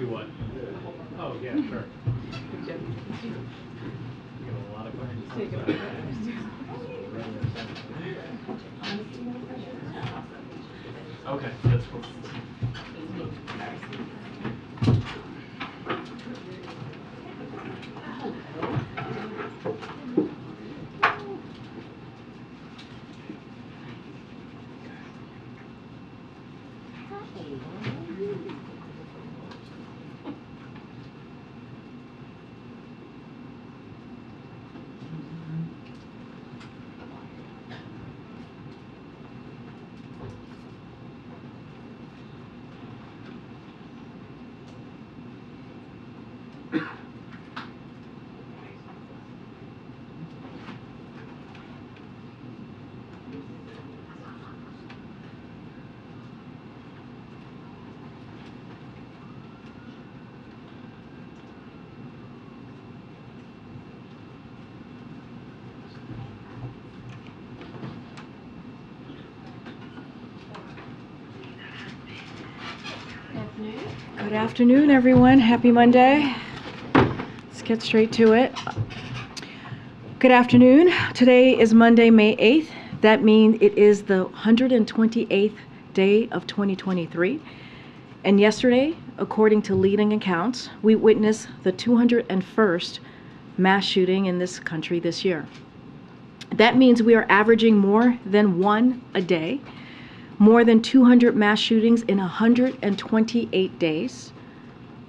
Do what? Oh, yeah, sure. You got a lot of questions. Okay, that's cool. Good afternoon, everyone. Happy Monday. Let's get straight to it. Good afternoon. Today is Monday, May 8th. That means it is the 128th day of 2023. And yesterday, according to leading accounts, we witnessed the 201st mass shooting in this country this year. That means we are averaging more than one a day. More than 200 mass shootings in 128 days.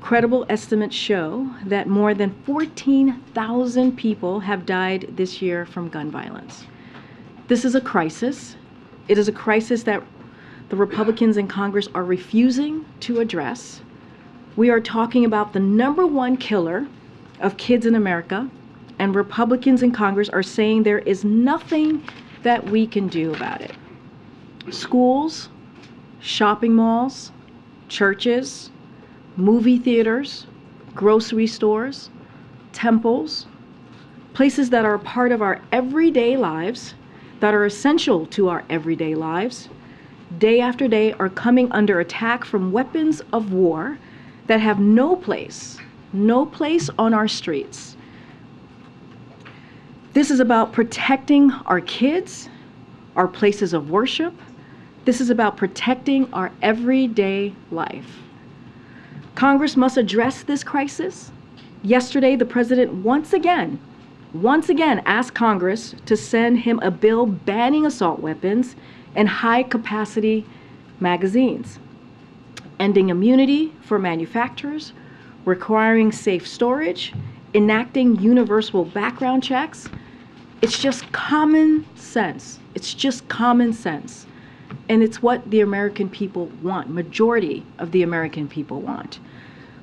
Credible estimates show that more than 14,000 people have died this year from gun violence. This is a crisis. It is a crisis that the Republicans in Congress are refusing to address. We are talking about the #1 killer of kids in America, and Republicans in Congress are saying there is nothing that we can do about it. Schools, shopping malls, churches, movie theaters, grocery stores, temples, places that are a part of our everyday lives, that are essential to our everyday lives, day after day are coming under attack from weapons of war that have no place on our streets. This is about protecting our kids, our places of worship. This is about protecting our everyday life. Congress must address this crisis. Yesterday, the president once again asked Congress to send him a bill banning assault weapons and high-capacity magazines, ending immunity for manufacturers, requiring safe storage, enacting universal background checks. It's just common sense. It's just common sense. And it's what the American people want, majority of the American people want.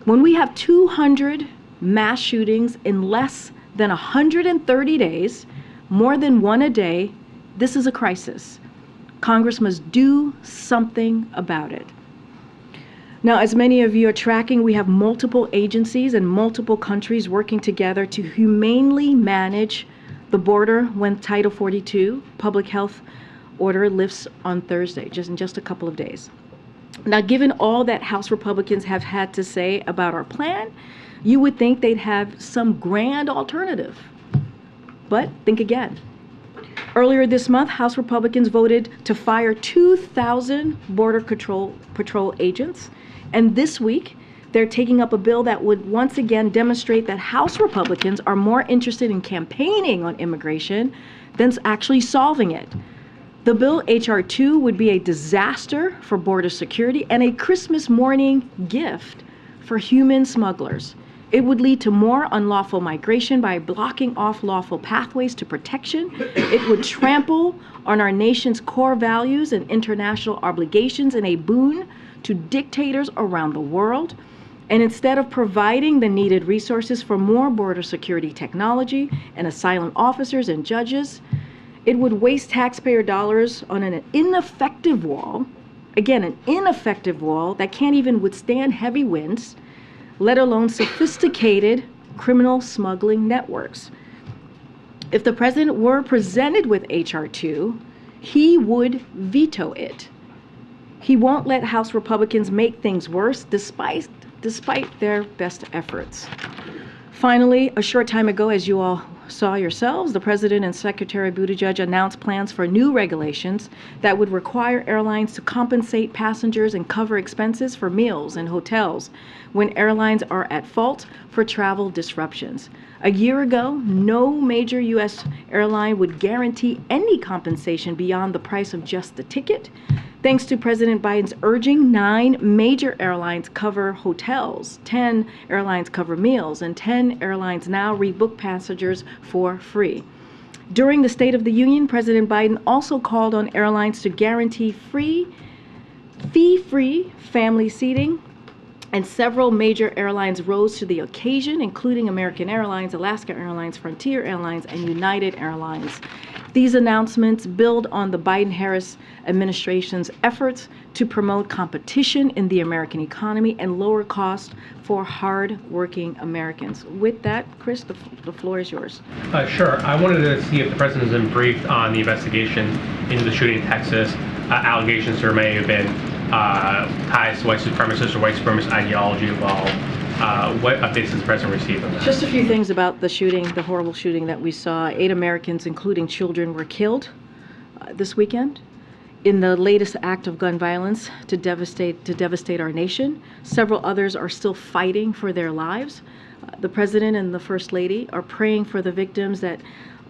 When we have 200 mass shootings in less than 130 days, more than one a day, this is a crisis. Congress must do something about it. Now, as many of you are tracking, we have multiple agencies and multiple countries working together to humanely manage the border when Title 42, public health order, lifts on Thursday, in just a couple of days. Now, given all that House Republicans have had to say about our plan, you would think they'd have some grand alternative. But think again. Earlier this month, House Republicans voted to fire 2,000 Border Patrol agents. And this week, they're taking up a bill that would once again demonstrate that House Republicans are more interested in campaigning on immigration than actually solving it. The bill, H.R. 2, would be a disaster for border security and a Christmas morning gift for human smugglers. It would lead to more unlawful migration by blocking off lawful pathways to protection. It would trample on our nation's core values and international obligations and a boon to dictators around the world. And instead of providing the needed resources for more border security technology and asylum officers and judges, it would waste taxpayer dollars on an ineffective wall, again, an ineffective wall that can't even withstand heavy winds, let alone sophisticated criminal smuggling networks. If the president were presented with H.R. 2, he would veto it. He won't let House Republicans make things worse, despite despite their best efforts. Finally, a short time ago, as you all saw yourselves, the President and Secretary Buttigieg announced plans for new regulations that would require airlines to compensate passengers and cover expenses for meals and hotels when airlines are at fault for travel disruptions. A year ago, no major U.S. airline would guarantee any compensation beyond the price of just the ticket. Thanks to President Biden's urging, 9 major airlines cover hotels, 10 airlines cover meals, and 10 airlines now rebook passengers for free. During the State of the Union, President Biden also called on airlines to guarantee fee-free family seating, and several major airlines rose to the occasion, including American Airlines, Alaska Airlines, Frontier Airlines, and United Airlines. These announcements build on the Biden-Harris administration's efforts to promote competition in the American economy and lower costs for hard-working Americans. With that, Chris, the floor is yours. Sure. I wanted to see if the president has been briefed on the investigation into the shooting in Texas. Allegations there may have been ties to white supremacists or white supremacist ideology involved. What updates has the president received on that? Just a few things about the shooting, the horrible shooting that we saw. 8 Americans, including children, were killed this weekend in the latest act of gun violence to devastate our nation. Several others are still fighting for their lives. The president and the first lady are praying for the victims that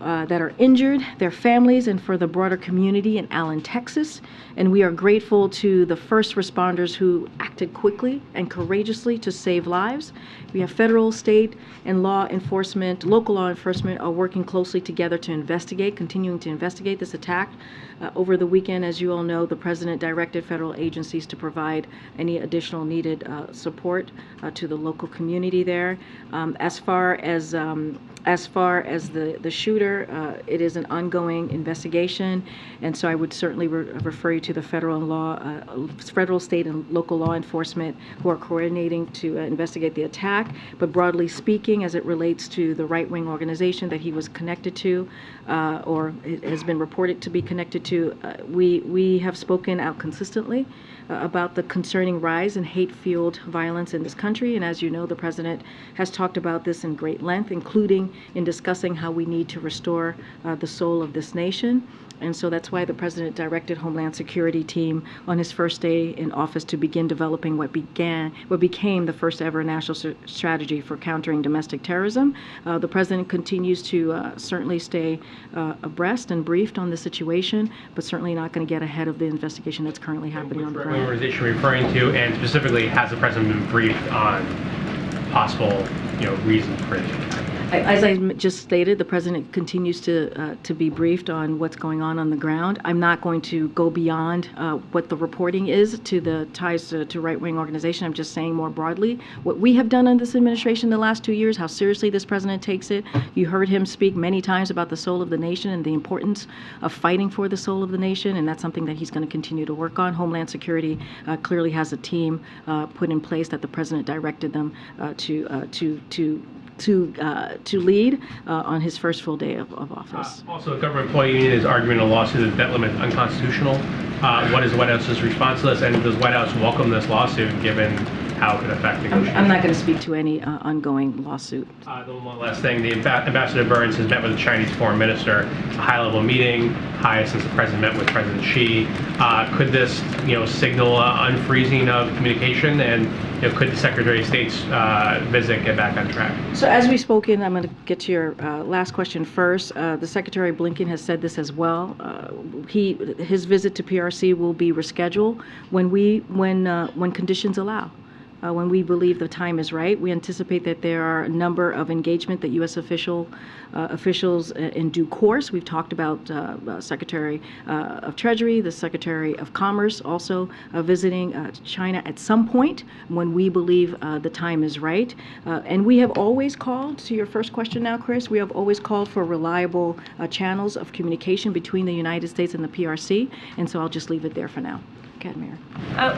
are injured, their families, and for the broader community in Allen, Texas. And we are grateful to the first responders who acted quickly and courageously to save lives. We have federal, state, and local law enforcement are working closely together to continuing to investigate this attack. Over the weekend, as you all know, the president directed federal agencies to provide any additional needed support to the local community there. As far as the shooter, it is an ongoing investigation, and so I would certainly refer you to the federal, state, and local law enforcement who are coordinating to investigate the attack. But broadly speaking, as it relates to the right-wing organization that he was connected to, or it has been reported to be connected to, we have spoken out consistently about the concerning rise in hate-fueled violence in this country. And as you know, the president has talked about this in great length, including in discussing how we need to restore the soul of this nation. And so that's why the president directed Homeland Security team on his first day in office to begin developing what became the first ever national strategy for countering domestic terrorism. The president continues to certainly stay abreast and briefed on the situation, but certainly not going to get ahead of the investigation that's currently happening on the ground. What organization referring to, and specifically, has the president been briefed on possible, reasons for it? As I just stated, the president continues to be briefed on what's going on the ground. I'm not going to go beyond what the reporting is to the ties to right-wing organization. I'm just saying more broadly what we have done in this administration the last 2 years, how seriously this president takes it. You heard him speak many times about the soul of the nation and the importance of fighting for the soul of the nation, and that's something that he's going to continue to work on. Homeland Security clearly has a team put in place that the president directed them to lead on his first full day of office. Also, the government employee union is arguing a lawsuit that debt limit is unconstitutional. What is the White House's response to this, and does White House welcome this lawsuit given how it could affect negotiations? I'm not going to speak to any ongoing lawsuit. The one last thing, the Ambassador Burns has met with the Chinese foreign minister, a high-level meeting, highest since the president met with President Xi. Could this, signal unfreezing of communication, and could the Secretary of State's visit get back on track? So as we've spoken, I'm going to get to your last question first. The Secretary Blinken has said this as well. His visit to PRC will be rescheduled when conditions allow. When we believe the time is right. We anticipate that there are a number of engagement that U.S. officials in due course. We've talked about Secretary of Treasury, the Secretary of Commerce also visiting China at some point when we believe the time is right. And we have always called, to your first question now, Chris, we have always called for reliable channels of communication between the United States and the PRC. And so I'll just leave it there for now. Mayor.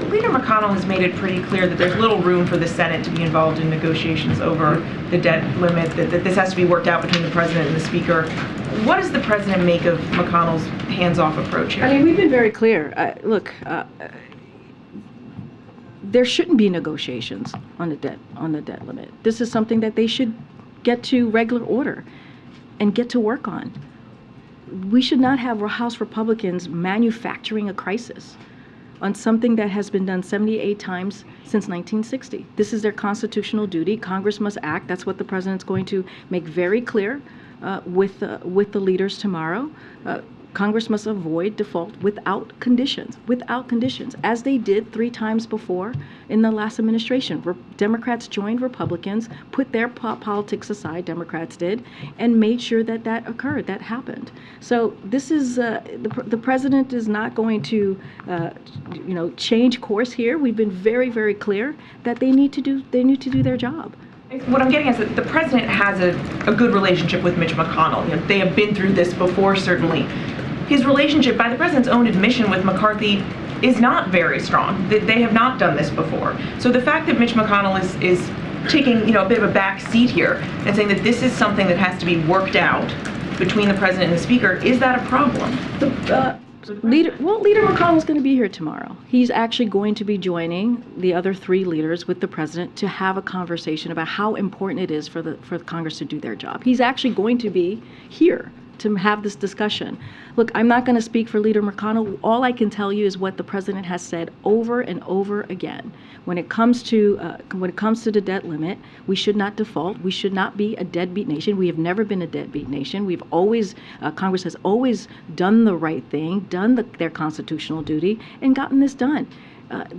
Leader McConnell has made it pretty clear that there's little room for the Senate to be involved in negotiations over the debt limit, that this has to be worked out between the president and the speaker. What does the president make of McConnell's hands-off approach here? I mean, we've been very clear. Look, there shouldn't be negotiations on the debt limit. This is something that they should get to regular order and get to work on. We should not have House Republicans manufacturing a crisis on something that has been done 78 times since 1960. This is their constitutional duty. Congress must act. That's what the president's going to make very clear with the leaders tomorrow. Congress must avoid default without conditions, as they did 3 times before in the last administration. Democrats joined Republicans, put their politics aside, Democrats did, and made sure that that occurred, that happened. So this is, the president is not going to, change course here. We've been very, very clear that they need to do their job. What I'm getting is that the president has a good relationship with Mitch McConnell. They have been through this before, certainly. His relationship, by the president's own admission, with McCarthy is not very strong. They have not done this before. So the fact that Mitch McConnell is taking a bit of a back seat here and saying that this is something that has to be worked out between the president and the speaker, is that a problem? Leader McConnell's going to be here tomorrow. He's actually going to be joining the other 3 leaders with the president to have a conversation about how important it is for Congress to do their job. He's actually going to be here to have this discussion. Look, I'm not going to speak for Leader McConnell. All I can tell you is what the president has said over and over again. When it comes to the debt limit, we should not default. We should not be a deadbeat nation. We have never been a deadbeat nation. We've always, Congress has always done the right thing, done their constitutional duty, and gotten this done. House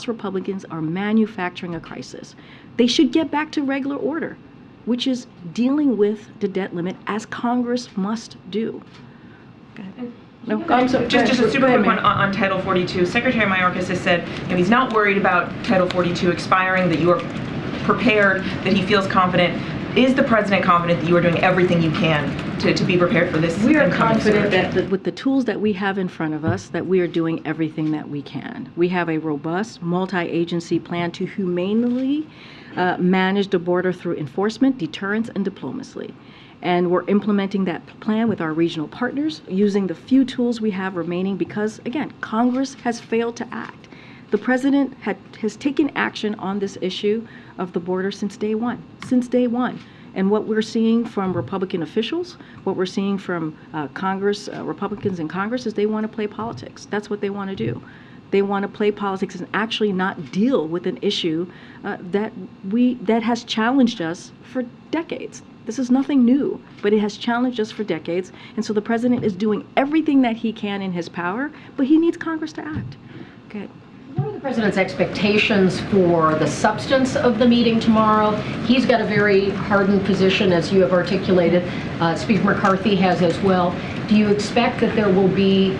Republicans are manufacturing a crisis. They should get back to regular order, which is dealing with the debt limit as Congress must do. No, just a super quick one on Title 42. Secretary Mayorkas has said he's not worried about Title 42 expiring, that you are prepared, that he feels confident. Is the president confident that you are doing everything you can to be prepared for this? We are confident that with the tools that we have in front of us, that we are doing everything that we can. We have a robust multi-agency plan to humanely manage the border through enforcement, deterrence, and diplomacy. And we're implementing that plan with our regional partners, using the few tools we have remaining because, again, Congress has failed to act. The president has taken action on this issue of the border since day one. And what we're seeing from Republican officials, what we're seeing from Republicans in Congress is they want to play politics. That's what they want to do. They want to play politics and actually not deal with an issue that has challenged us for decades. This is nothing new, but it has challenged us for decades. And so the president is doing everything that he can in his power, but he needs Congress to act. Okay. What are the president's expectations for the substance of the meeting tomorrow? He's got a very hardened position, as you have articulated. Speaker McCarthy has as well. Do you expect that there will be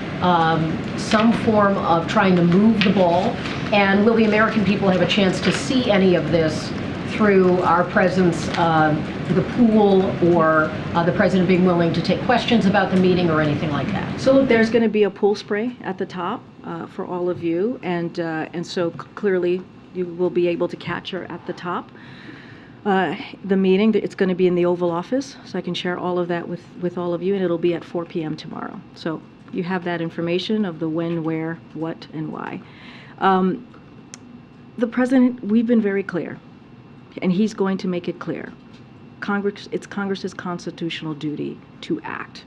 some form of trying to move the ball? And will the American people have a chance to see any of this through our presence, the pool, or the president being willing to take questions about the meeting or anything like that? So look, there's going to be a pool spray at the top for all of you, and so clearly you will be able to catch her at the top. The meeting, it's going to be in the Oval Office, so I can share all of that with all of you, and it'll be at 4 p.m. tomorrow. So you have that information of the when, where, what, and why. The president, we've been very clear, and he's going to make it clear. It's Congress's constitutional duty to act,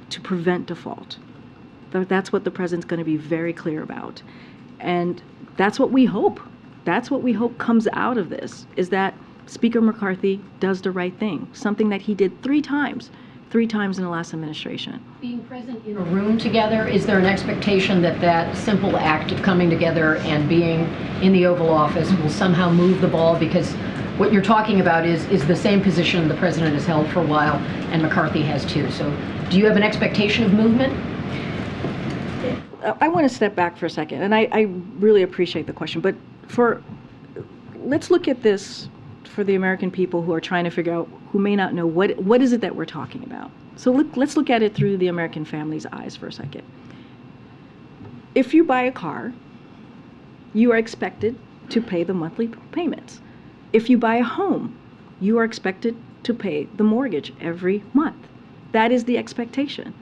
to prevent default. That's what the president's going to be very clear about. And that's what we hope. That's what we hope comes out of this, is that Speaker McCarthy does the right thing, something that he did 3 times in the last administration. Being present in a room together, is there an expectation that that simple act of coming together and being in the Oval Office will somehow move the ball? Because what you're talking about is the same position the president has held for a while, and McCarthy has too. So do you have an expectation of movement? I want to step back for a second, and I really appreciate the question, but let's look at this for the American people who are trying to figure out, who may not know what is it that we're talking about. So let's look at it through the American family's eyes for a second. If you buy a car, you are expected to pay the monthly payments. If you buy a home, you are expected to pay the mortgage every month. That is the expectation.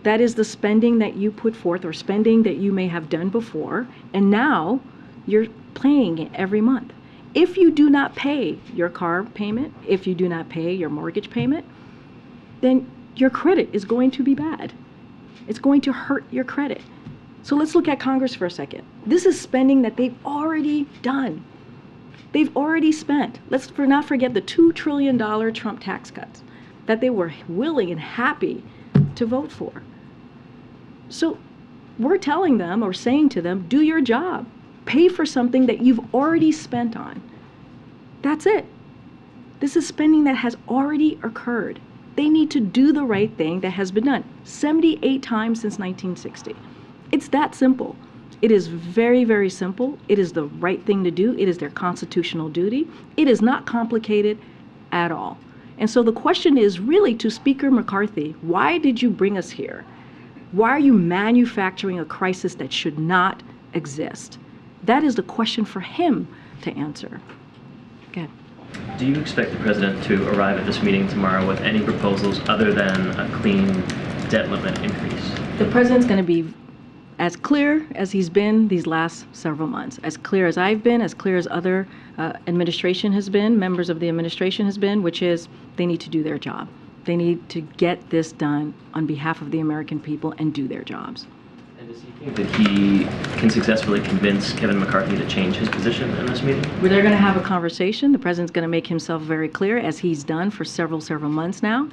That is the spending that you put forth or spending that you may have done before, and now you're paying it every month. If you do not pay your car payment, if you do not pay your mortgage payment, then your credit is going to be bad. It's going to hurt your credit. So let's look at Congress for a second. This is spending that they've already done. They've already spent. Let's not forget the $2 trillion Trump tax cuts that they were willing and happy to vote for. So we're telling them or saying to them, do your job. Pay for something that you've already spent on. That's it. This is spending that has already occurred. They need to do the right thing that has been done 78 times since 1960. It's that simple. It is very, very simple. It is the right thing to do. It is their constitutional duty. It is not complicated at all. And so the question is really to Speaker McCarthy, why did you bring us here? Why are you manufacturing a crisis that should not exist? That is the question for him to answer. Go ahead. Do you expect the president to arrive at this meeting tomorrow with any proposals other than a clean debt limit increase? The president's going to be as clear as he's been these last several months, as clear as I've been, as clear as other administration has been, members of the administration has been, which is they need to do their job. They need to get this done on behalf of the American people and do their jobs. And does he think that he can successfully convince Kevin McCarthy to change his position in this meeting? Well, they're going to have a conversation. The president's going to make himself very clear, as he's done for several months now,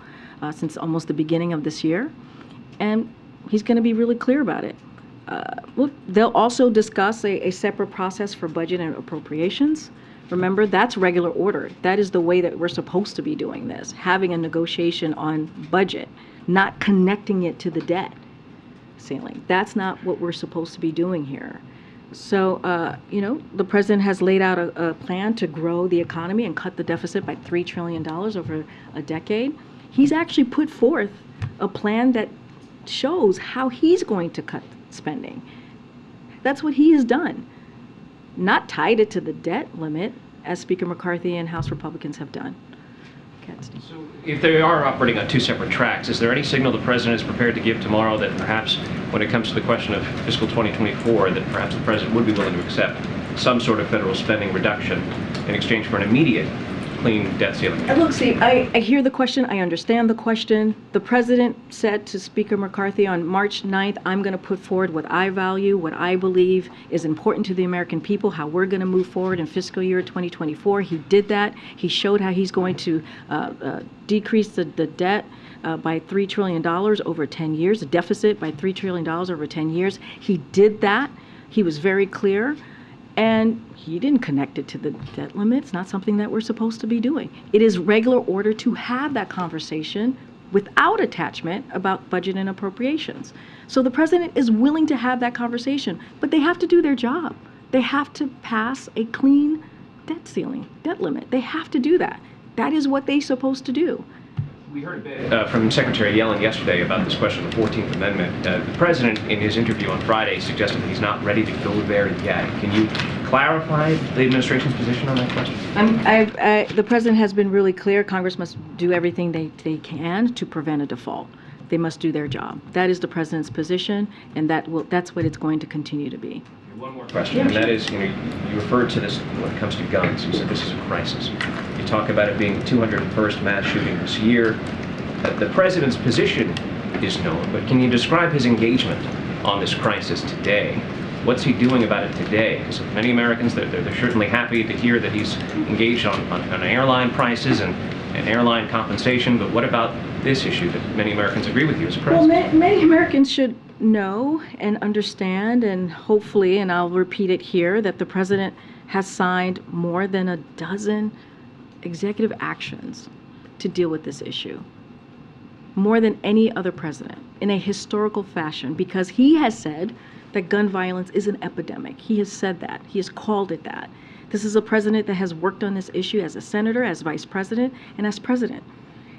since almost the beginning of this year. And he's going to be really clear about it. Look, they'll also discuss a separate process for budget and appropriations. Remember, that's regular order. That is the way that we're supposed to be doing this, having a negotiation on budget, not connecting it to the debt ceiling. That's not what we're supposed to be doing here. So, the president has laid out a plan to grow the economy and cut the deficit by $3 trillion over a decade. He's actually put forth a plan that shows how he's going to cut spending. That's what he has done. Not tied it to the debt limit, as Speaker McCarthy and House Republicans have done. So if they are operating on two separate tracks, is there any signal the president is prepared to give tomorrow that perhaps when it comes to the question of fiscal 2024, that perhaps the president would be willing to accept some sort of federal spending reduction in exchange for an immediate clean debt ceiling? Look, Steve, I hear the question. I understand the question. The president said to Speaker McCarthy on March 9th, I'm going to put forward what I value, what I believe is important to the American people, how we're going to move forward in fiscal year 2024. He did that. He showed how he's going to decrease the debt by $3 trillion over 10 years, the deficit by $3 trillion over 10 years. He did that. He was very clear. And he didn't connect it to the debt limit. It's not something that we're supposed to be doing. It is regular order to have that conversation without attachment about budget and appropriations. So the president is willing to have that conversation, but they have to do their job. They have to pass a clean debt ceiling, debt limit. They have to do that. That is what they're supposed to do. We heard a bit from Secretary Yellen yesterday about this question of the 14th Amendment. The president, in his interview on Friday, suggested that he's not ready to go there yet. Can you clarify the administration's position on that question? The president has been really clear. Congress must do everything they can to prevent a default. They must do their job. That is the president's position, and that's what it's going to continue to be. One more question, and that is, you referred to this when it comes to guns. You said this is a crisis. You talk about it being the 201st mass shooting this year. The president's position is known, but can you describe his engagement on this crisis today? What's he doing about it today? Because many Americans, they're certainly happy to hear that he's engaged on airline prices and airline compensation, but what about this issue that many Americans agree with you as a president? Well, many Americans should know and understand, and hopefully, and I'll repeat it here, that the president has signed more than a dozen executive actions to deal with this issue. More than any other president in a historical fashion, because he has said that gun violence is an epidemic. He has said that. He has called it that. This is a president that has worked on this issue as a senator, as vice president, and as president.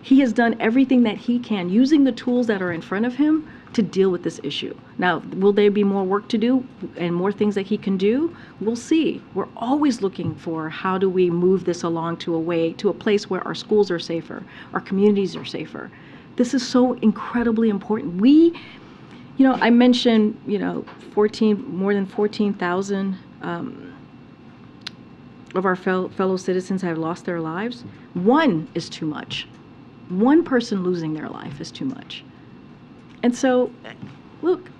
He has done everything that he can, using the tools that are in front of him, to deal with this issue. Now, will there be more work to do and more things that he can do? We'll see. We're always looking for how do we move this along to a place where our schools are safer, our communities are safer. This is so incredibly important. I mentioned, more than 14,000 of our fellow citizens have lost their lives. One is too much. One person losing their life is too much. And so, look,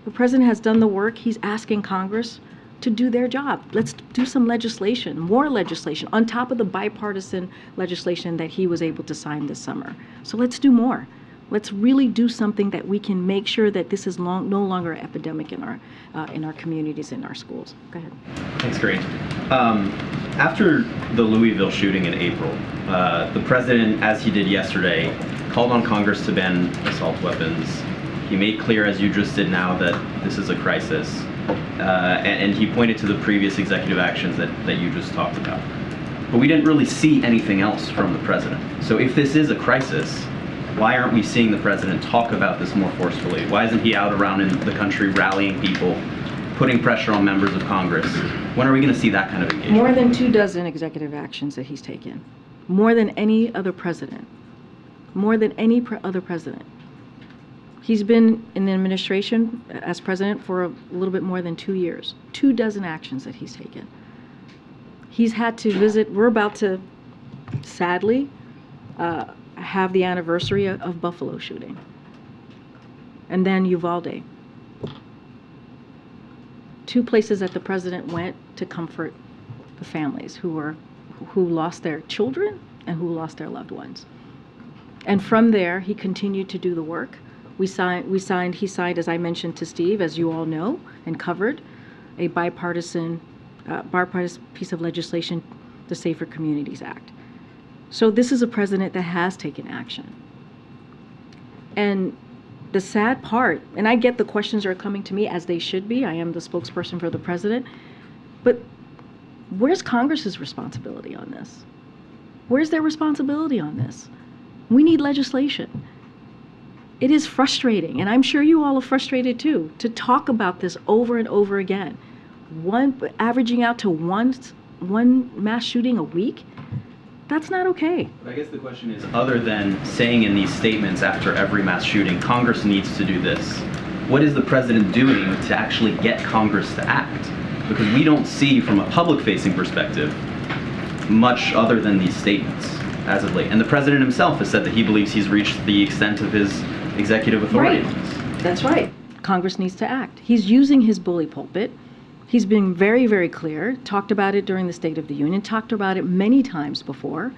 the president has done the work. He's asking Congress to do their job. Let's do some legislation, more legislation, on top of the bipartisan legislation that he was able to sign this summer. So let's do more. Let's really do something that we can make sure that this is no longer an epidemic in our communities, in our schools. Go ahead. Thanks, Karine. After the Louisville shooting in April, the president, as he did yesterday, called on Congress to ban assault weapons. He made clear, as you just did now, that this is a crisis. And he pointed to the previous executive actions that you just talked about. But we didn't really see anything else from the president. So if this is a crisis, why aren't we seeing the president talk about this more forcefully? Why isn't he out around in the country rallying people, putting pressure on members of Congress? When are we going to see that kind of engagement? More than 24 executive actions that he's taken. More than any other president. More than any other president. He's been in the administration as president for a little bit more than 2 years. 24 actions that he's taken. He's had to visit, we're about to, sadly, have the anniversary of Buffalo shooting. And then Uvalde. 2 places that the president went to comfort the families who lost their children and who lost their loved ones. And from there, he continued to do the work. He signed, as I mentioned to Steve, as you all know and covered, a bipartisan piece of legislation, the Safer Communities Act. So this is a president that has taken action. And the sad part, and I get the questions are coming to me as they should be, I am the spokesperson for the president, but where's Congress's responsibility on this? Where's their responsibility on this? We need legislation. It is frustrating, and I'm sure you all are frustrated too, to talk about this over and over again. Averaging out to one mass shooting a week, that's not okay. But I guess the question is, other than saying in these statements after every mass shooting, Congress needs to do this, what is the president doing to actually get Congress to act? Because we don't see, from a public-facing perspective, much other than these statements as of late. And the president himself has said that he believes he's reached the extent of his executive authority. Right. That's right. Congress needs to act. He's using his bully pulpit. He's been very, very clear, talked about it during the State of the Union, talked about it many times before,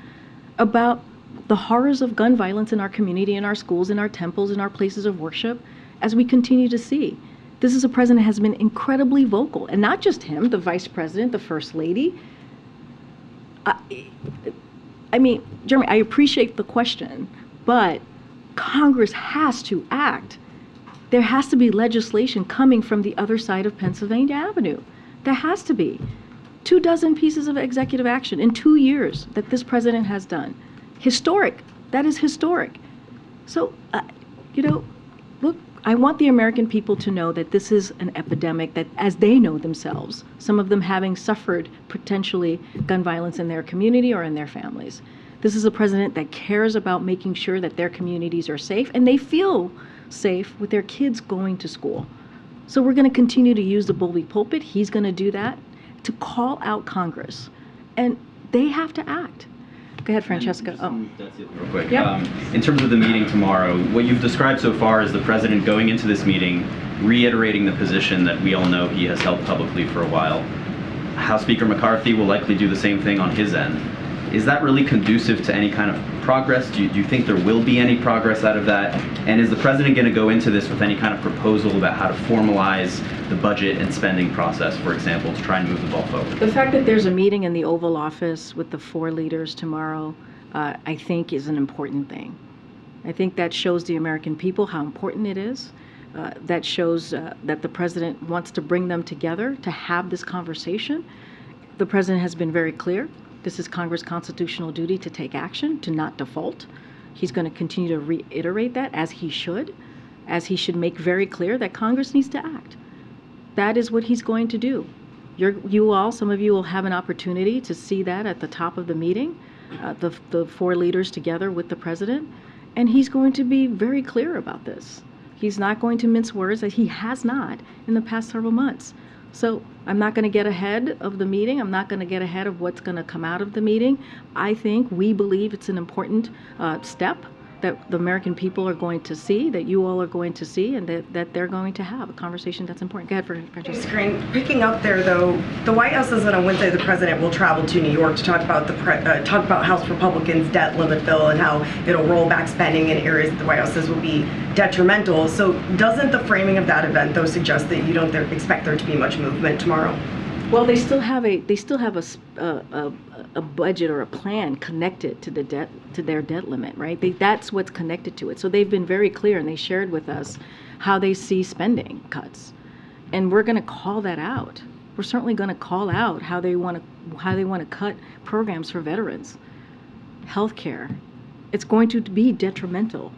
about the horrors of gun violence in our community, in our schools, in our temples, in our places of worship, as we continue to see. This is a president who has been incredibly vocal, and not just him, the vice president, the first lady. I mean, Jeremy, I appreciate the question, but Congress has to act. There has to be legislation coming from the other side of Pennsylvania Avenue. There has to be. 24 pieces of executive action in 2 years that this president has done. Historic. That is historic. So, look, I want the American people to know that this is an epidemic that, as they know themselves, some of them having suffered potentially gun violence in their community or in their families. This is a president that cares about making sure that their communities are safe and they feel safe with their kids going to school. So we're going to continue to use the bully pulpit. He's going to do that to call out Congress. And they have to act. Go ahead, Francesca. That's it, real quick. Yep. In terms of the meeting tomorrow, what you've described so far is the president going into this meeting, reiterating the position that we all know he has held publicly for a while. House Speaker McCarthy will likely do the same thing on his end. Is that really conducive to any kind of progress? Do you think there will be any progress out of that? And is the president going to go into this with any kind of proposal about how to formalize the budget and spending process, for example, to try and move the ball forward? The fact that there's a meeting in the Oval Office with the 4 leaders tomorrow, I think is an important thing. I think that shows the American people how important it is. That shows that the president wants to bring them together to have this conversation. The president has been very clear. This is Congress' constitutional duty to take action, to not default. He's going to continue to reiterate that, as he should make very clear that Congress needs to act. That is what he's going to do. Some of you will have an opportunity to see that at the top of the meeting, the 4 leaders together with the president. And he's going to be very clear about this. He's not going to mince words, that he has not in the past several months. So I'm not going to get ahead of the meeting. I'm not going to get ahead of what's going to come out of the meeting. I think we believe it's an important step that the American people are going to see, that you all are going to see, and that they're going to have a conversation that's important. Go ahead, Francesca. Screen. Picking up there, though, the White House says that on Wednesday the president will travel to New York to talk about House Republicans' debt limit bill and how it'll roll back spending in areas that the White House says will be detrimental. So doesn't the framing of that event, though, suggest that you don't expect there to be much movement tomorrow? Well, they still have a budget or a plan connected to their debt limit, right? That's what's connected to it. So they've been very clear, and they shared with us how they see spending cuts, and we're going to call that out. We're certainly going to call out how they want to cut programs for veterans, healthcare. It's going to be detrimental.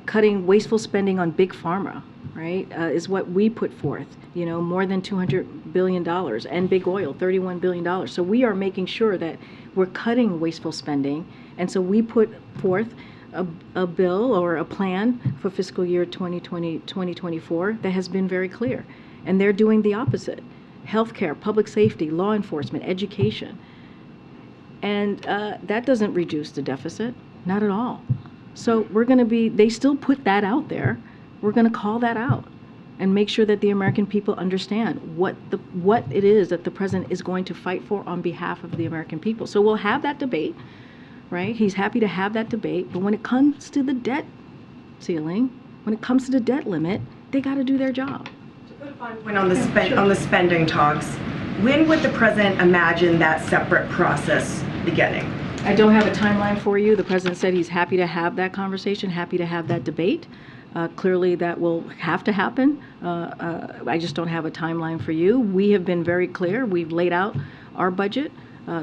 Cutting wasteful spending on big pharma, right, is what we put forth. You know, more than $200 billion, and big oil, $31 billion. So we are making sure that we're cutting wasteful spending, and so we put forth a bill or a plan for fiscal year 2024 that has been very clear, and they're doing the opposite. Healthcare, public safety, law enforcement, education, and that doesn't reduce the deficit, not at all. So they still put that out there. We're going to call that out and make sure that the American people understand what it is that the president is going to fight for on behalf of the American people. So we'll have that debate, right? He's happy to have that debate. But when it comes to the debt ceiling, when it comes to the debt limit, they got to do their job. To put a fine point on the spending talks, when would the president imagine that separate process beginning? I don't have a timeline for you. The president said he's happy to have that conversation, happy to have that debate. Clearly, that will have to happen. I just don't have a timeline for you. We have been very clear. We've laid out our budget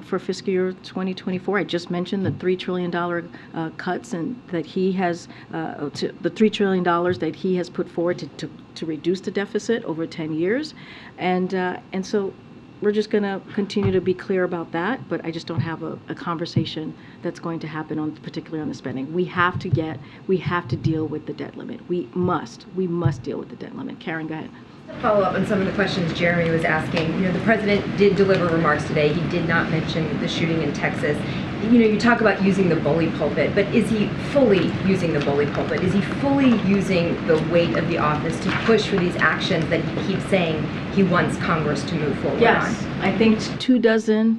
for fiscal year 2024. I just mentioned the $3 trillion cuts, and that he has the $3 trillion that he has put forward to reduce the deficit over 10 years, and so we're just going to continue to be clear about that. But I just don't have a conversation that's going to happen particularly on the spending. We have to deal with the debt limit. We must deal with the debt limit. Karen, go ahead. Follow up on some of the questions Jeremy was asking. You know, the president did deliver remarks today. He did not mention the shooting in Texas. You know, you talk about using the bully pulpit, but is he fully using the bully pulpit? Is he fully using the weight of the office to push for these actions that he keeps saying he wants Congress to move forward on? Yes, I think 24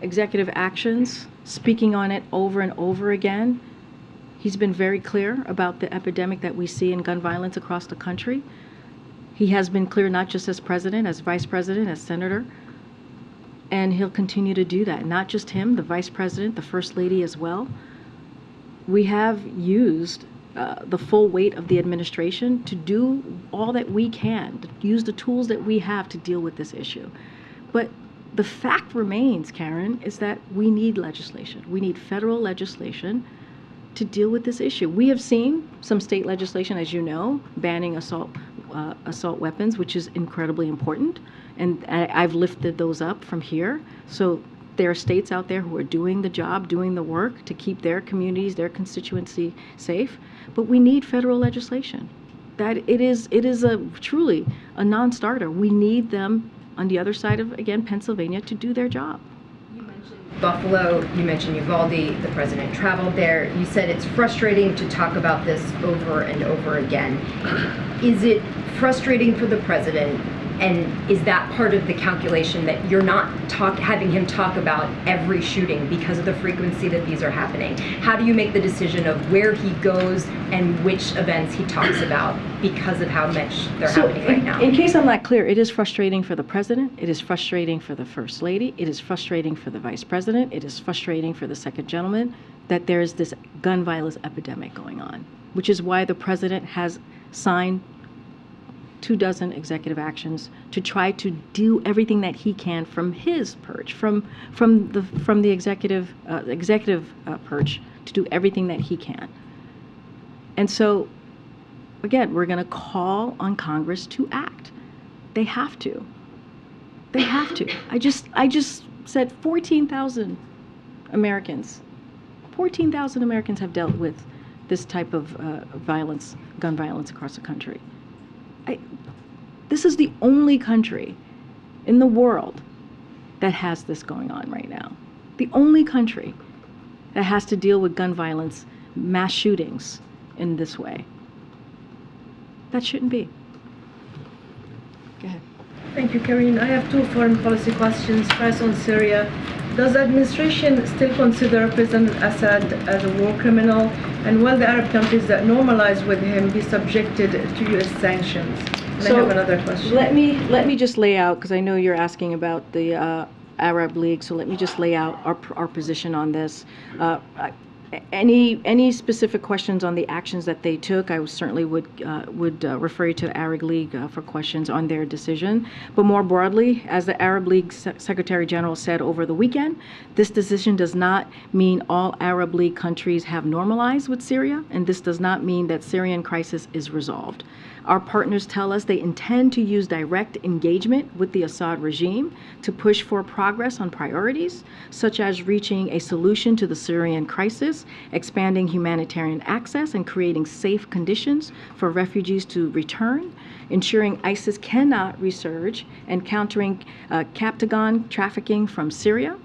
executive actions, speaking on it over and over again. He's been very clear about the epidemic that we see in gun violence across the country. He has been clear not just as president, as vice president, as senator, and he'll continue to do that. Not just him, the vice president, the first lady as well. We have used the full weight of the administration to do all that we can, to use the tools that we have to deal with this issue. But the fact remains, Karen, is that we need legislation. We need federal legislation to deal with this issue. We have seen some state legislation, as you know, banning assault weapons, which is incredibly important. And I've lifted those up from here. So there are states out there who are doing the job, doing the work to keep their communities, their constituency safe. But we need federal legislation. That it is truly a non-starter. We need them on the other side of, again, Pennsylvania to do their job. You mentioned Buffalo, you mentioned Uvalde, the president traveled there. You said it's frustrating to talk about this over and over again. Is it frustrating for the president? And is that part of the calculation that you're not having him talk about every shooting because of the frequency that these are happening? How do you make the decision of where he goes and which events he talks about because of how much they're happening right now? In case I'm not clear, it is frustrating for the president. It is frustrating for the first lady. It is frustrating for the vice president. It is frustrating for the second gentleman that there is this gun violence epidemic going on, which is why the president has signed 24 executive actions to try to do everything that he can from his perch, from the executive perch, to do everything that he can. And so, again, we're going to call on Congress to act. They have to. They have to. I just said 14,000 Americans. 14,000 Americans have dealt with this type of violence, gun violence across the country. This is the only country in the world that has this going on right now. The only country that has to deal with gun violence, mass shootings in this way. That shouldn't be. Go ahead. Thank you, Karine. I have two foreign policy questions. First on Syria. Does the administration still consider President Assad as a war criminal? And will the Arab countries that normalize with him be subjected to U.S. sanctions? And I have another question. Let me just lay out, because I know you're asking about the Arab League, so let me just lay out our position on this. Any specific questions on the actions that they took, I certainly would refer you to the Arab League for questions on their decision. But more broadly, as the Arab League Secretary General said over the weekend, this decision does not mean all Arab League countries have normalized with Syria, and this does not mean that Syrian crisis is resolved. Our partners tell us they intend to use direct engagement with the Assad regime to push for progress on priorities, such as reaching a solution to the Syrian crisis, expanding humanitarian access and creating safe conditions for refugees to return, ensuring ISIS cannot resurge, and countering Captagon trafficking from Syria.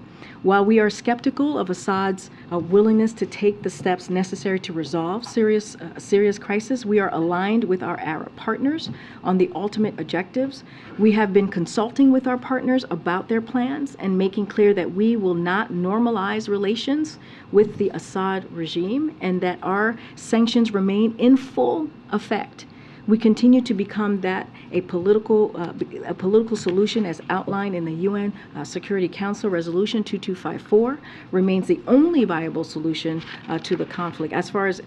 While we are skeptical of Assad's willingness to take the steps necessary to resolve Syria's crisis, we are aligned with our Arab partners on the ultimate objectives. We have been consulting with our partners about their plans and making clear that we will not normalize relations with the Assad regime and that our sanctions remain in full effect. We continue to become a political solution as outlined in the UN Security Council Resolution 2254 remains the only viable solution to the conflict. As far as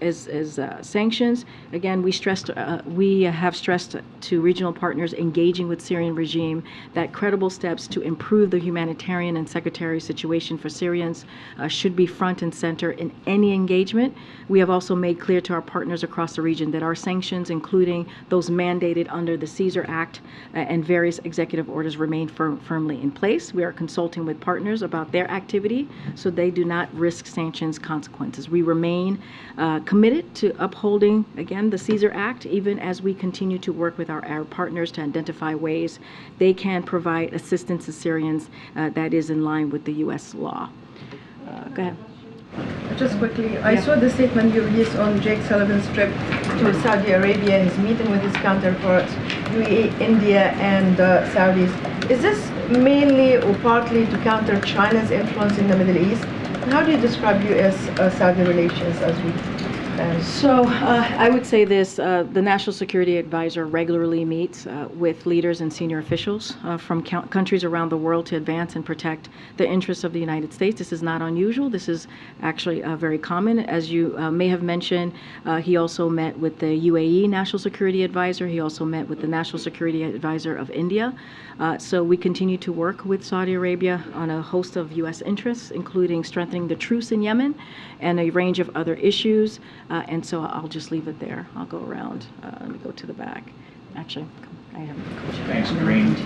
sanctions, again, we have stressed to regional partners engaging with Syrian regime that credible steps to improve the humanitarian and security situation for Syrians should be front and center in any engagement. We have also made clear to our partners across the region that our sanctions, including those mandated under the Caesar Act and various executive orders, remain firmly in place. We are consulting with partners about their activity so they do not risk sanctions consequences. We remain committed to upholding, again, the Caesar Act, even as we continue to work with our Arab partners to identify ways they can provide assistance to Syrians that is in line with the U.S. law. Go ahead. Just quickly, I saw the statement you released on Jake Sullivan's trip to Saudi Arabia, his meeting with his counterparts, UAE, India, and Saudis. Is this mainly or partly to counter China's influence in the Middle East? And how do you describe U.S.-Saudi relations as we stand? So I would say this, the National Security Advisor regularly meets with leaders and senior officials from countries around the world to advance and protect the interests of the United States. This is not unusual. This is actually very common. As you may have mentioned, he also met with the UAE National Security Advisor. He also met with the National Security Advisor of India. So we continue to work with Saudi Arabia on a host of U.S. interests, including strengthening the truce in Yemen and a range of other issues. And so I'll just leave it there. I'll go around. Let me go to the back. Actually, I have a question. Thanks, Karine.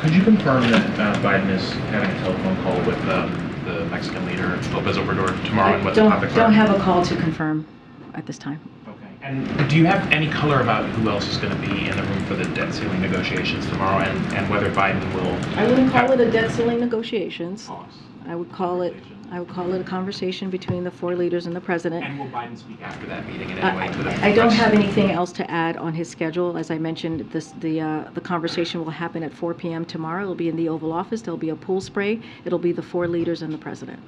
Could you confirm that Biden is having a telephone call with the Mexican leader, López Obrador, tomorrow, and what the topics are? Don't have a call to confirm at this time. Okay. And do you have any color about who else is going to be in the room for the debt ceiling negotiations tomorrow, and whether Biden will? I wouldn't call it a debt ceiling negotiations. Pause. I would call it a conversation between the four leaders and the president. And will Biden speak after that meeting in any way to the I don't have anything else to add on his schedule. As I mentioned, the conversation will happen at 4 p.m. tomorrow. It'll be in the Oval Office. There'll be a pool spray. It'll be the four leaders and the president.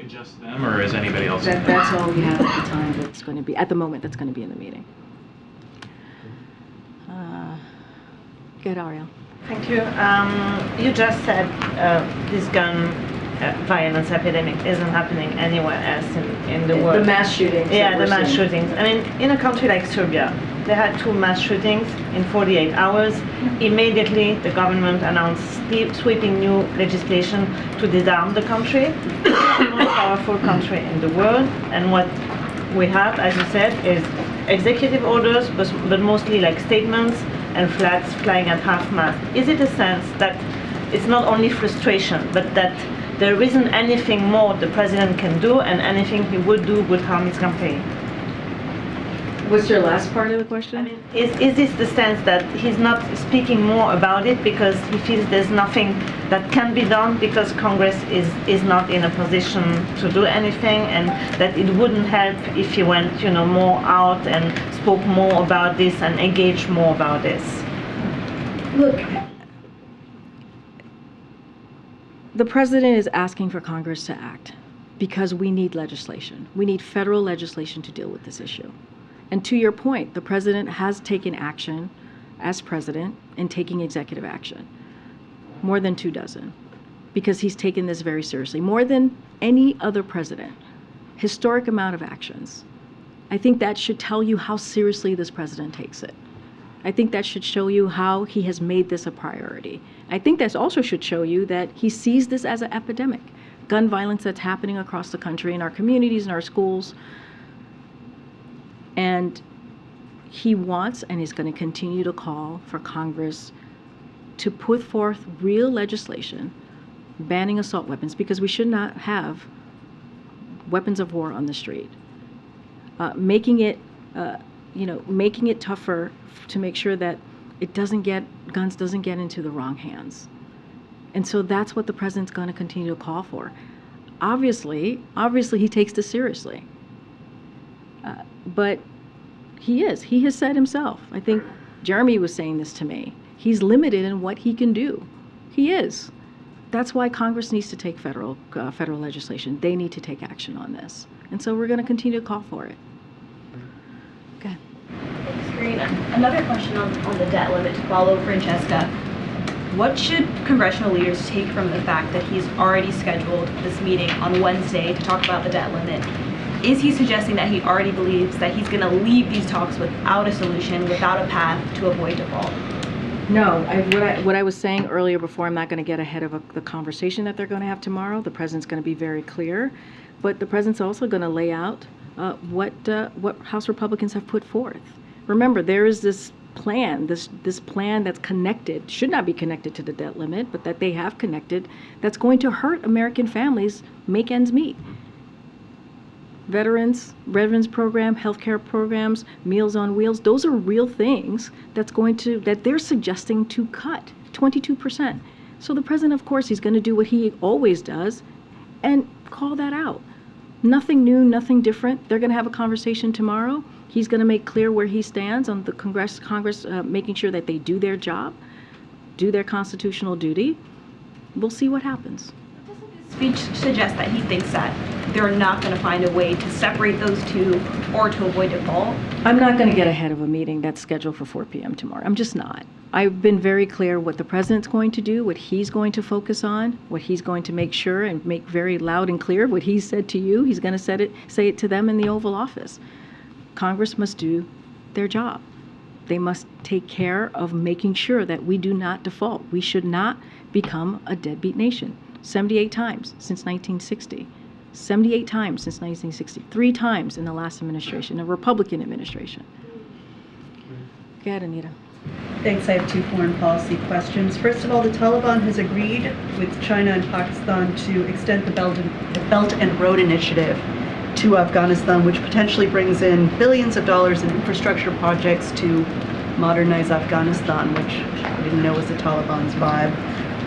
Just them, or is anybody else? That's all we have at the time. That's going to be at the moment. That's going to be in the meeting. Good, Ariel. Thank you. You just said this gun violence epidemic isn't happening anywhere else in the world. The mass shootings. Yeah, the mass shootings. I mean, in a country like Serbia, they had 2 mass shootings in 48 hours. Immediately, the government announced sweeping new legislation to disarm the country. It's the most powerful country in the world, and what we have, as you said, is executive orders, but mostly like statements and flags flying at half-mast. Is it a sense that it's not only frustration, but that there isn't anything more the president can do, and anything he would do would harm his campaign? What's your last part of the question? I mean, is this the sense that he's not speaking more about it because he feels there's nothing that can be done because Congress is not in a position to do anything, and that it wouldn't help if he went, more out and spoke more about this and engaged more about this? Look, the president is asking for Congress to act because we need legislation. We need federal legislation to deal with this issue. And to your point, the president has taken action as president in taking executive action, more than 24, because he's taken this very seriously, more than any other president. Historic amount of actions. I think that should tell you how seriously this president takes it. I think that should show you how he has made this a priority. I think that also should show you that he sees this as an epidemic. Gun violence that's happening across the country in our communities, in our schools. And he wants and is going to continue to call for Congress to put forth real legislation banning assault weapons, because we should not have weapons of war on the street. Making it tougher to make sure that guns doesn't get into the wrong hands. And so that's what the president's going to continue to call for. Obviously he takes this seriously. But he has said himself, I think Jeremy was saying this to me, he's limited in what he can do. He is. That's why Congress needs to take federal legislation. They need to take action on this. And so we're going to continue to call for it. Okay. Thanks, Karine. Another question on the debt limit to follow Francesca. What should congressional leaders take from the fact that he's already scheduled this meeting on Wednesday to talk about the debt limit? Is he suggesting that he already believes that he's going to leave these talks without a solution, without a path to avoid default? No, what I was saying earlier before, I'm not going to get ahead of the conversation that they're going to have tomorrow. The president's going to be very clear, but the president's also going to lay out what House Republicans have put forth. Remember, there is this plan, this plan that's connected, should not be connected to the debt limit, but that they have connected, that's going to hurt American families make ends meet. Veterans program, healthcare programs, Meals on Wheels, those are real things that they're suggesting to cut 22%. So the president, of course, he's going to do what he always does and call that out. Nothing new, nothing different. They're going to have a conversation tomorrow. He's going to make clear where he stands on the Congress making sure that they do their job, do their constitutional duty. We'll see what happens. Speech suggests that he thinks that they're not going to find a way to separate those two or to avoid default. I'm not going to get ahead of a meeting that's scheduled for 4 p.m. tomorrow. I'm just not. I've been very clear what the president's going to do, what he's going to focus on, what he's going to make sure and make very loud and clear. What he said to you, he's going to say it to them in the Oval Office. Congress must do their job. They must take care of making sure that we do not default. We should not become a deadbeat nation. 78 times since 1960. 78 times since 1960. 3 times in the last administration, a Republican administration. Go ahead, Anita. Thanks. I have 2 foreign policy questions. First of all, the Taliban has agreed with China and Pakistan to extend the Belt and Road Initiative to Afghanistan, which potentially brings in billions of dollars in infrastructure projects to modernize Afghanistan, which I didn't know was the Taliban's vibe.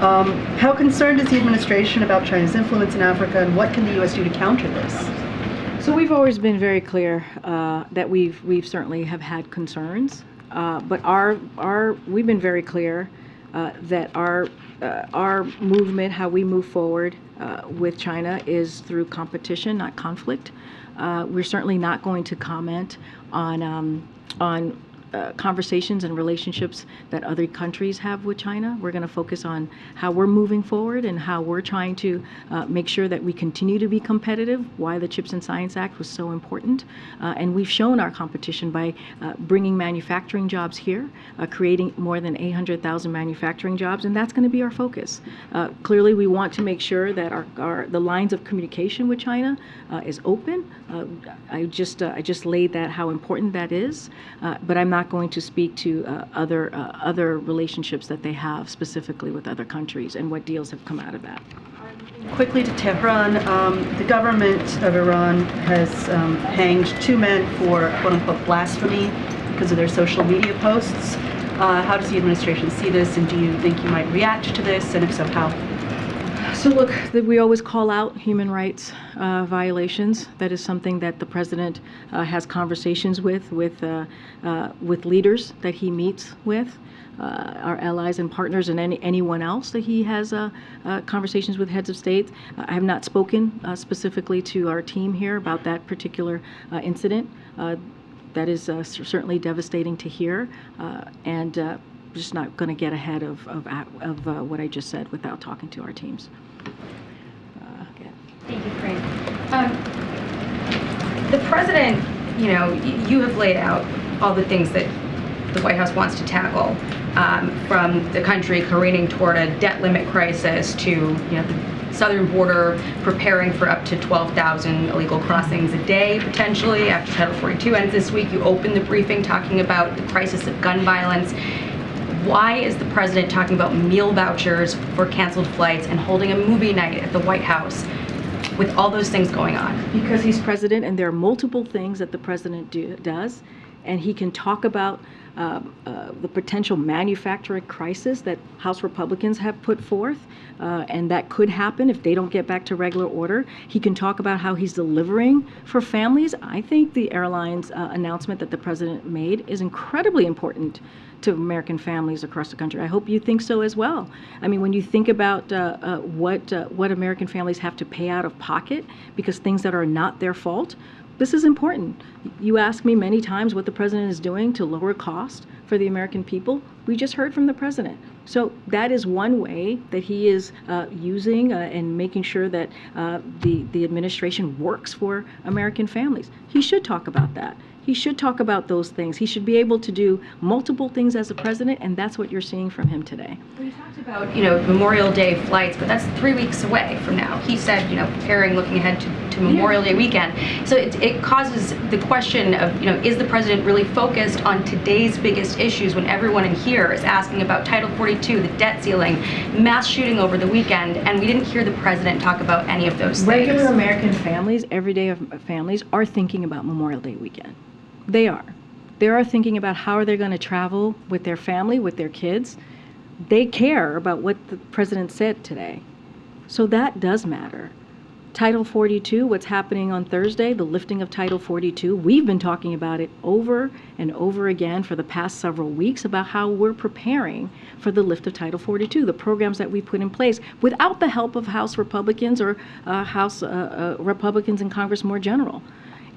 How concerned is the administration about China's influence in Africa, and what can the U.S. do to counter this? So we've always been very clear that we've certainly have had concerns, but we've been very clear that our movement, how we move forward with China, is through competition, not conflict. We're certainly not going to comment on conversations and relationships that other countries have with China. We're going to focus on how we're moving forward and how we're trying to make sure that we continue to be competitive, why the CHIPS and Science Act was so important. And we've shown our competition by bringing manufacturing jobs here, creating more than 800,000 manufacturing jobs, and that's going to be our focus. Clearly, we want to make sure that the lines of communication with China is open. I just laid that how important that is, but I'm not not going to speak to other relationships that they have specifically with other countries and what deals have come out of that. Quickly to Tehran, the government of Iran has hanged 2 men for quote-unquote blasphemy because of their social media posts. How does the administration see this, and do you think you might react to this, and if so, how? So look, we always call out human rights violations. That is something that the president has conversations with leaders that he meets with, our allies and partners, and anyone else that he has conversations with heads of state. I have not spoken specifically to our team here about that particular incident. That is certainly devastating to hear, and just not going to get ahead of what I just said without talking to our teams. Thank you, Karine. The president, you have laid out all the things that the White House wants to tackle, from the country careening toward a debt limit crisis to, the southern border preparing for up to 12,000 illegal crossings a day, potentially, after Title 42 ends this week. You opened the briefing talking about the crisis of gun violence. Why is the president talking about meal vouchers for canceled flights and holding a movie night at the White House with all those things going on? Because he's president, and there are multiple things that the president does, and he can talk about the potential manufacturing crisis that House Republicans have put forth, and that could happen if they don't get back to regular order. He can talk about how he's delivering for families. I think the airlines announcement that the president made is incredibly important to American families across the country. I hope you think so as well. I mean, when you think about what American families have to pay out of pocket because things that are not their fault, this is important. You ask me many times what the president is doing to lower cost for the American people. We just heard from the president. So that is one way that he is using and making sure that the administration works for American families. He should talk about that. He should talk about those things. He should be able to do multiple things as a president, and that's what you're seeing from him today. We talked about, Memorial Day flights, but that's 3 weeks away from now. He said, preparing, looking ahead to Memorial Day weekend. So it causes the question of, is the president really focused on today's biggest issues when everyone in here is asking about Title 42, the debt ceiling, mass shooting over the weekend, and we didn't hear the president talk about any of those things. Regular American families, everyday families, are thinking about Memorial Day weekend. They are. They are thinking about how are they going to travel with their family, with their kids. They care about what the president said today. So that does matter. Title 42, what's happening on Thursday, the lifting of Title 42, we've been talking about it over and over again for the past several weeks about how we're preparing for the lift of Title 42, the programs that we put in place without the help of House Republicans or House Republicans in Congress more general.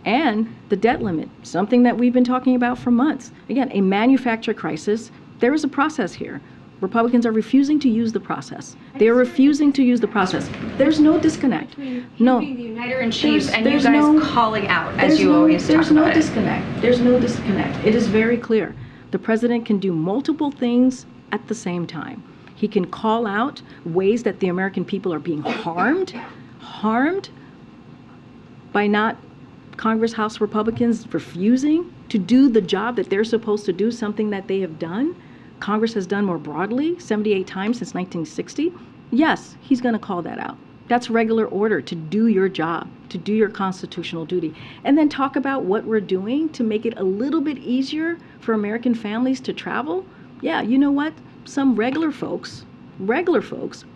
And the debt limit, something that we've been talking about for months. Again, a manufactured crisis. There is a process here. Republicans are refusing to use the process. They are refusing to use the process. There's no disconnect. No. Being the uniter in chief and you guys calling out, as you always talk about it. There's no disconnect. There's no disconnect. It is very clear. The president can do multiple things at the same time. He can call out ways that the American people are being harmed by not Congress, House Republicans refusing to do the job that they're supposed to do, something that they have done. Congress has done more broadly, 78 times since 1960. Yes, he's going to call that out. That's regular order to do your job, to do your constitutional duty. And then talk about what we're doing to make it a little bit easier for American families to travel. Yeah, you know what? Some regular folks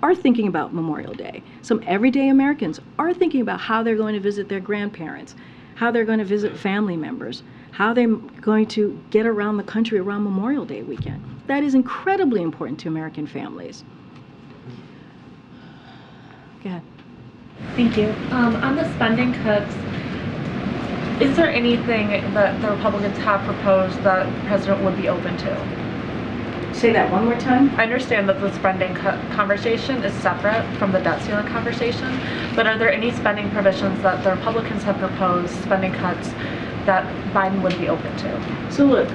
are thinking about Memorial Day. Some everyday Americans are thinking about how they're going to visit their grandparents, how they're going to visit family members, how they're going to get around the country around Memorial Day weekend. That is incredibly important to American families. Go ahead. Thank you. On the spending cuts, is there anything that the Republicans have proposed that the president would be open to? Say that one more time. I understand that the spending cut conversation is separate from the debt ceiling conversation, but are there any spending provisions that the Republicans have proposed, spending cuts, that Biden would be open to? So look,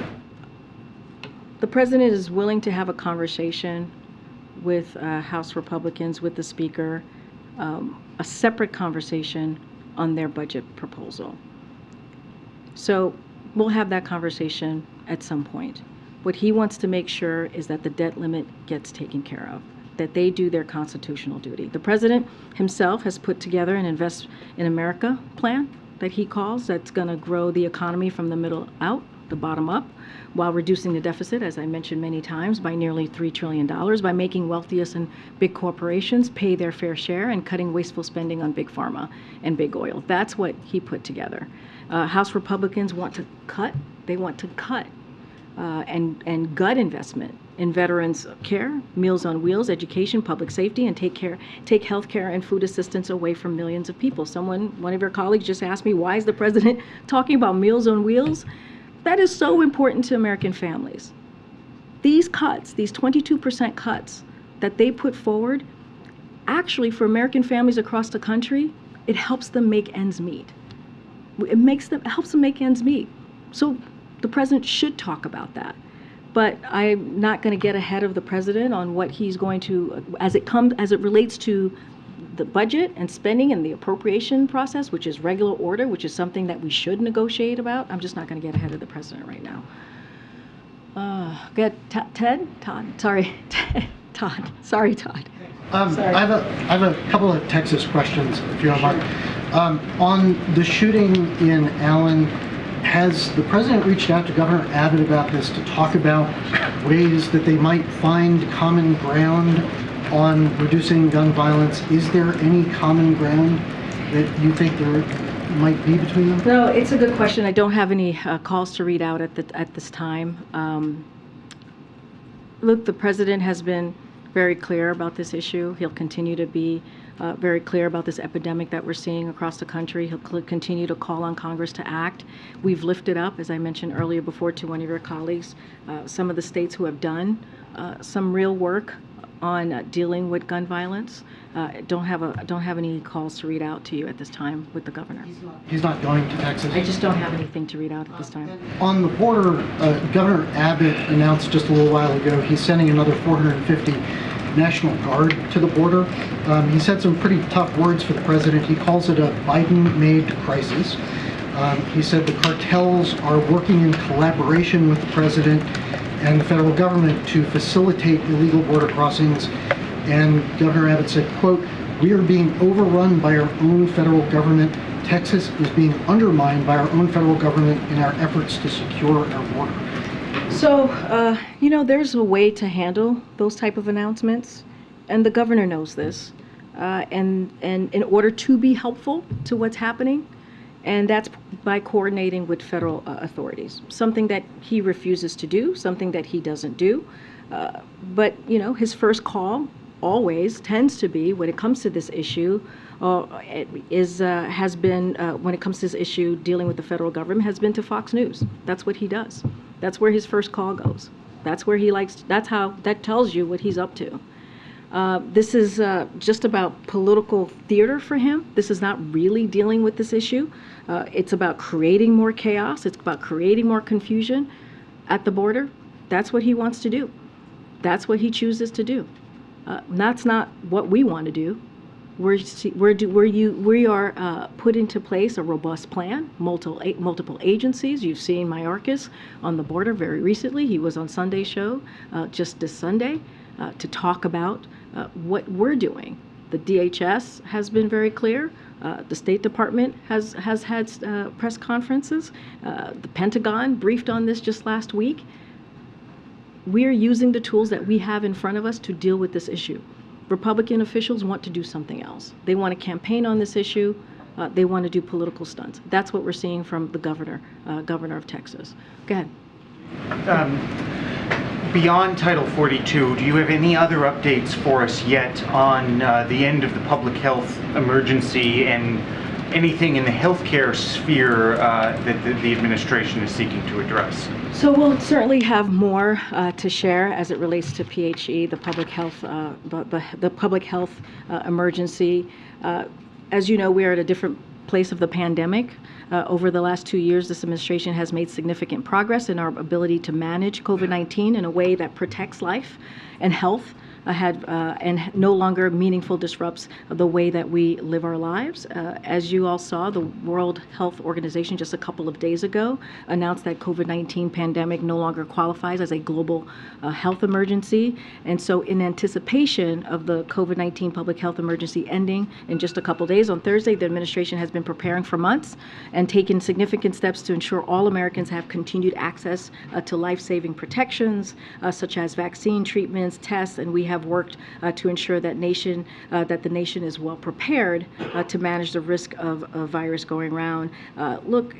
the president is willing to have a conversation with House Republicans, with the Speaker, a separate conversation on their budget proposal. So We'll have that conversation at some point. What he wants to make sure is that the debt limit gets taken care of, that they do their constitutional duty. The president himself has put together an Invest in America plan that he calls, that's going to grow the economy from the middle out, the bottom up, while reducing the deficit, as I mentioned many times, by nearly $3 trillion, by making wealthiest and big corporations pay their fair share and cutting wasteful spending on big pharma and big oil. That's what he put together. House Republicans want to cut. They want to cut and gut investment in veterans care, Meals on Wheels, education, public safety, and take health care and food assistance away from millions of people. One of your colleagues just asked me, why is the president talking about Meals on Wheels? That is so important to American families. These cuts, these 22% cuts that they put forward, actually for American families across the country, it helps them make ends meet. It helps them make ends meet. So the president should talk about that. But I'm not going to get ahead of the president on what he's going to, as it relates to the budget and spending and the appropriation process, which is regular order, which is something that we should negotiate about. I'm just not going to get ahead of the president right now. Good. Todd. Sorry, Todd. Sorry, Todd. Sorry. I have a couple of Texas questions, if you don't mind. On the shooting in Allen, has the president reached out to Governor Abbott about this to talk about ways that they might find common ground on reducing gun violence? Is there any common ground that you think there might be between them? No, it's a good question. I don't have any calls to read out at this time. Look, the president has been very clear about this issue. He'll continue to be very clear about this epidemic that we're seeing across the country. He'll continue to call on Congress to act. We've lifted up, as I mentioned earlier before to one of your colleagues, some of the states who have done some real work on dealing with gun violence. Don't have any calls to read out to you at this time with the governor. He's not going to Texas? I just don't have anything to read out at this time. On the border, Governor Abbott announced just a little while ago he's sending another 450 National Guard to the border. He said some pretty tough words for the president. He calls it a Biden-made crisis. He said the cartels are working in collaboration with the president and the federal government to facilitate illegal border crossings. And Governor Abbott said, quote, "We are being overrun by our own federal government. Texas is being undermined by our own federal government in our efforts to secure our border." So, there's a way to handle those type of announcements, and the governor knows this. And in order to be helpful to what's happening, and that's by coordinating with federal authorities, something that he refuses to do, something that he doesn't do. But, his first call always tends to be, when it comes to this issue, has been, when it comes to this issue dealing with the federal government, has been to Fox News. That's what he does. That's where his first call goes. That's where he likes, that tells you what he's up to. This is just about political theater for him. This is not really dealing with this issue. It's about creating more chaos. It's about creating more confusion at the border. That's what he wants to do. That's what he chooses to do. That's not what we want to do. We are put into place a robust plan, multiple agencies. You've seen Mayorkas on the border very recently. He was on Sunday's show just this Sunday to talk about what we're doing. The DHS has been very clear. The State Department has had press conferences. The Pentagon briefed on this just last week. We're using the tools that we have in front of us to deal with this issue. Republican officials want to do something else. They want to campaign on this issue. They want to do political stunts. That's what we're seeing from the governor of Texas. Go ahead. Beyond Title 42, do you have any other updates for us yet on the end of the public health emergency and anything in the healthcare sphere that the administration is seeking to address? So we'll certainly have more to share as it relates to PHE, the public health, the public health emergency. As you know, we are at a different place of the pandemic. Over the last 2 years, this administration has made significant progress in our ability to manage COVID-19 in a way that protects life and health and no longer meaningful disrupts the way that we live our lives. As you all saw, the World Health Organization just a couple of days ago announced that COVID-19 pandemic no longer qualifies as a global health emergency. And so in anticipation of the COVID-19 public health emergency ending in just a couple days on Thursday, the administration has been preparing for months and taken significant steps to ensure all Americans have continued access to life-saving protections, such as vaccine treatments, tests, and we have worked to ensure that the nation is well prepared to manage the risk of a virus going around. Look,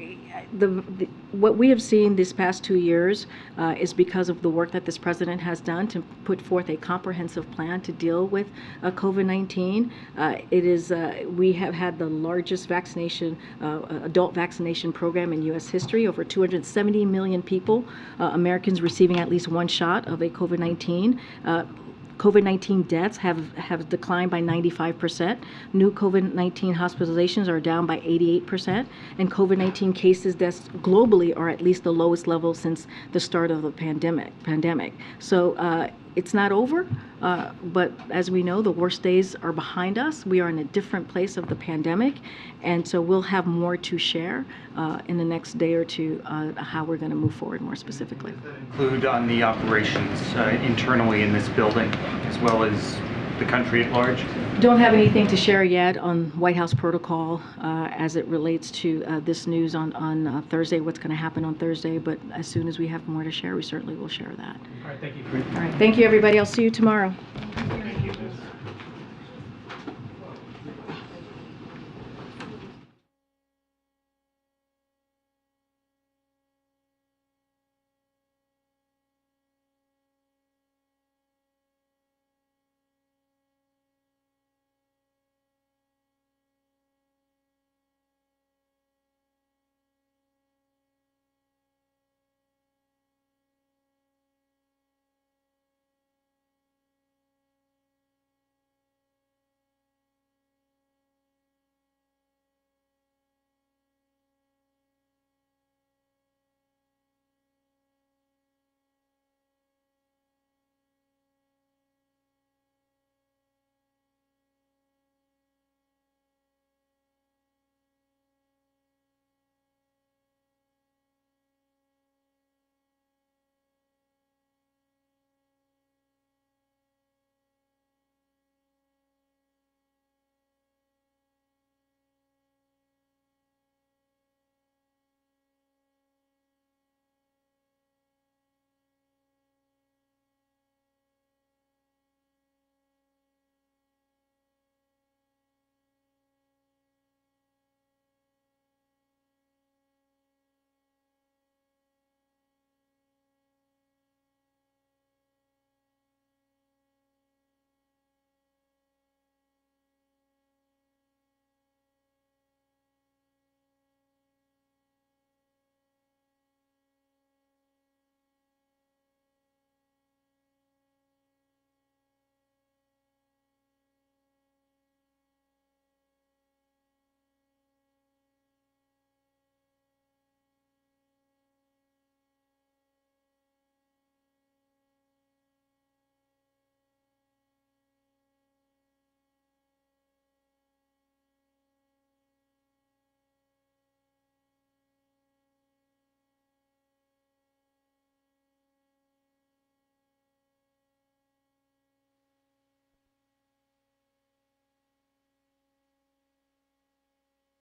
what we have seen these past 2 years is because of the work that this president has done to put forth a comprehensive plan to deal with COVID-19. We have had the largest adult vaccination program in U.S. history. Over 270 million people, Americans receiving at least one shot of a COVID-19. COVID-19 deaths have declined by 95%. New COVID-19 hospitalizations are down by 88%. And COVID-19 cases deaths globally are at least the lowest level since the start of the pandemic. So it's not over, but as we know, the worst days are behind us. We are in a different place of the pandemic, and so we'll have more to share in the next day or two how we're going to move forward more specifically. Does that include on the operations internally in this building, as well as the country at large? Don't have anything to share yet on White House protocol as it relates to this news on Thursday, what's going to happen on Thursday, but as soon as we have more to share, we certainly will share that. All right, thank you. All right, thank you, everybody. I'll see you tomorrow.